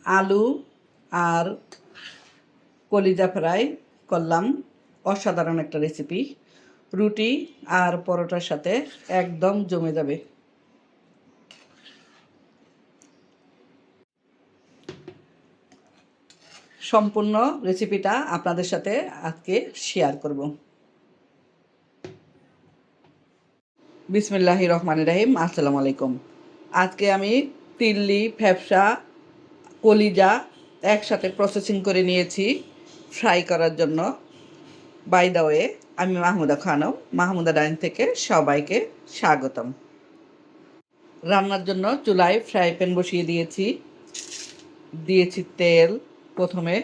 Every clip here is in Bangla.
আলু আর কলিজা ফ্রাই করলাম। অসাধারণ একটা রেসিপি, রুটি আর পরোটার সাথে একদম জমে যাবে। সম্পূর্ণ রেসিপিটা আপনাদের সাথে আজকে শেয়ার করব। বিসমিল্লাহির রহমানির রহিম। আসসালামু আলাইকুম। আজকে আমি তিল্লি, ফ্যাপসা, কলিজা একসাথে প্রসেসিং করে নিয়েছি ফ্রাই করার জন্য। বাই দ্য ওয়ে, আমি মাহমুদা খানম, মাহমুদা ডাইন থেকে সবাইকে স্বাগতম। রান্নার জন্য চুলায় ফ্রাই প্যান বসিয়ে দিয়েছি তেল। প্রথমে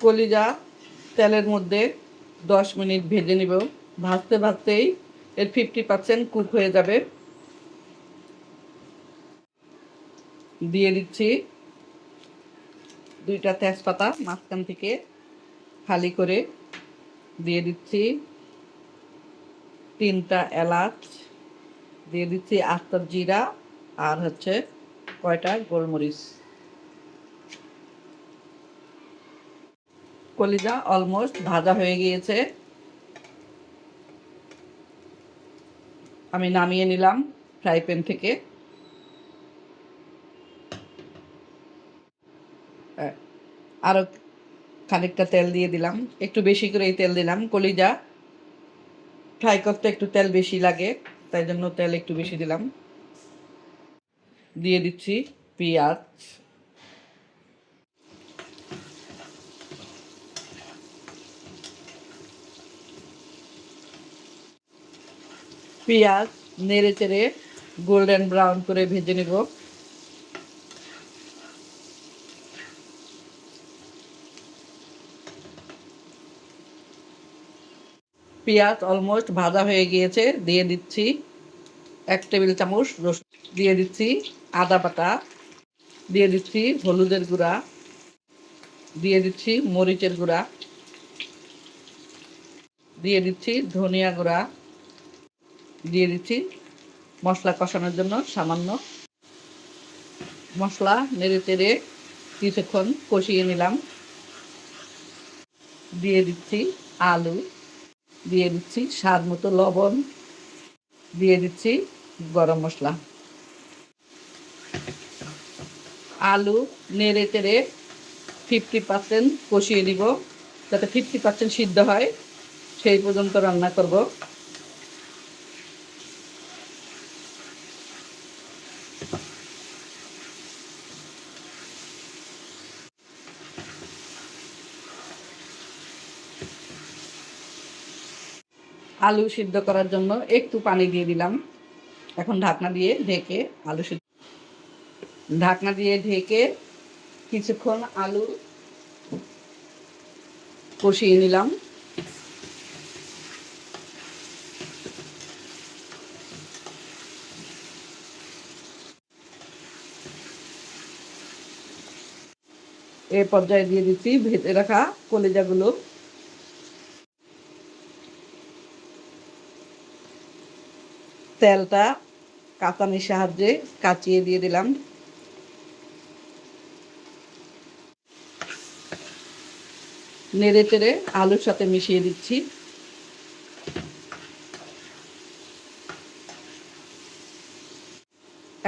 কলিজা তেলের মধ্যে 10 মিনিট ভেজে নিব। ভাজতে ভাজতেই এর 50% কুক হয়ে যাবে। দিয়ে দিচ্ছি 2টা তেজপাতা মাঝখান থেকে খালি করে, দিয়ে দিচ্ছি 3টা এলাচ, দিয়ে দিচ্ছি আস্ত জিরা আর কয়টা গোলমরিচ। কলিজা অলমোস্ট ভাজা হয়ে গিয়েছে, আমি নামিয়ে নিলাম ফ্রাই প্যান থেকে। আরও খানিকটা তেল দিয়ে দিলাম, একটু বেশি করে তেল দিলাম। কলিজা ফ্রাই করতে একটু তেল বেশি লাগে, তাই জন্য তেল একটু বেশি দিলাম। দিয়ে দিচ্ছি পেঁয়াজ, পেঁয়াজ নেড়ে চেড়ে গোল্ডেন ব্রাউন করে ভেজে নেব। পেঁয়াজ অলমোস্ট ভাজা হয়ে গিয়েছে, দিয়ে দিচ্ছি 1 টেবিল চামচ রসুন, দিয়ে দিচ্ছি আদা বাটা, দিয়ে দিচ্ছি হলুদের গুঁড়া, দিয়ে দিচ্ছি মরিচের গুঁড়া, দিয়ে দিচ্ছি ধনিয়া গুঁড়া, দিয়ে দিচ্ছি মশলা কষানোর জন্য সামান্য মশলা। নেড়ে চেড়ে কিছুক্ষণ কষিয়ে নিলাম। দিয়ে দিচ্ছি আলু, দিয়ে দিচ্ছি স্বাদ মতো লবণ, দিয়ে দিচ্ছি গরম মশলা। আলু নেড়ে চেড়ে 50% কষিয়ে দিব, যাতে 50% সিদ্ধ হয় সেই পর্যন্ত রান্না করব। আলু সিদ্ধ করার জন্য একটু পানি দিয়ে দিলাম। এখন ঢাকনা দিয়ে ঢেকে কিছুক্ষণ আলু কষিয়ে নিলাম। এই পর্যায়ে দিয়ে দিচ্ছি ভেজে রাখা কলিজাগুলো। তেলটা কাঁচানির সাহায্যে কাচিয়ে দিয়ে দিলাম। নেড়ে চেড়ে আলুর সাথে মিশিয়ে দিচ্ছি।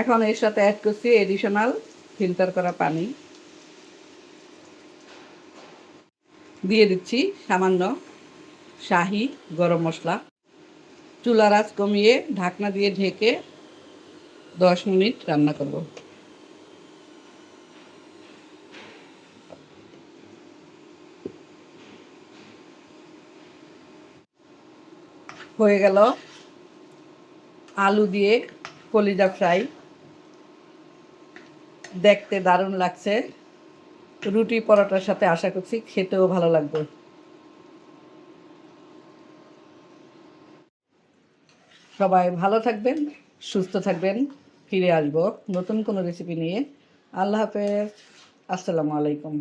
এখন এর সাথে অ্যাড করছি এডিশনাল ফিল্টার করা পানি, দিয়ে দিচ্ছি সামান্য শাহি গরম মশলা। চুলার আঁচ কমিয়ে ঢাকনা দিয়ে ঢেকে 10 মিনিট রান্না করব। হয়ে গেল আলু দিয়ে কলিজা ফ্রাই। দেখতে দারুণ লাগছে, রুটি পরোটার সাথে আশা করছি খেতেও ভালো লাগবে। সবাই ভালো থাকবেন, সুস্থ থাকবেন। ফিরে আসবো নতুন কোনো রেসিপি নিয়ে। আল্লাহ হাফেজ। আসসালামু আলাইকুম।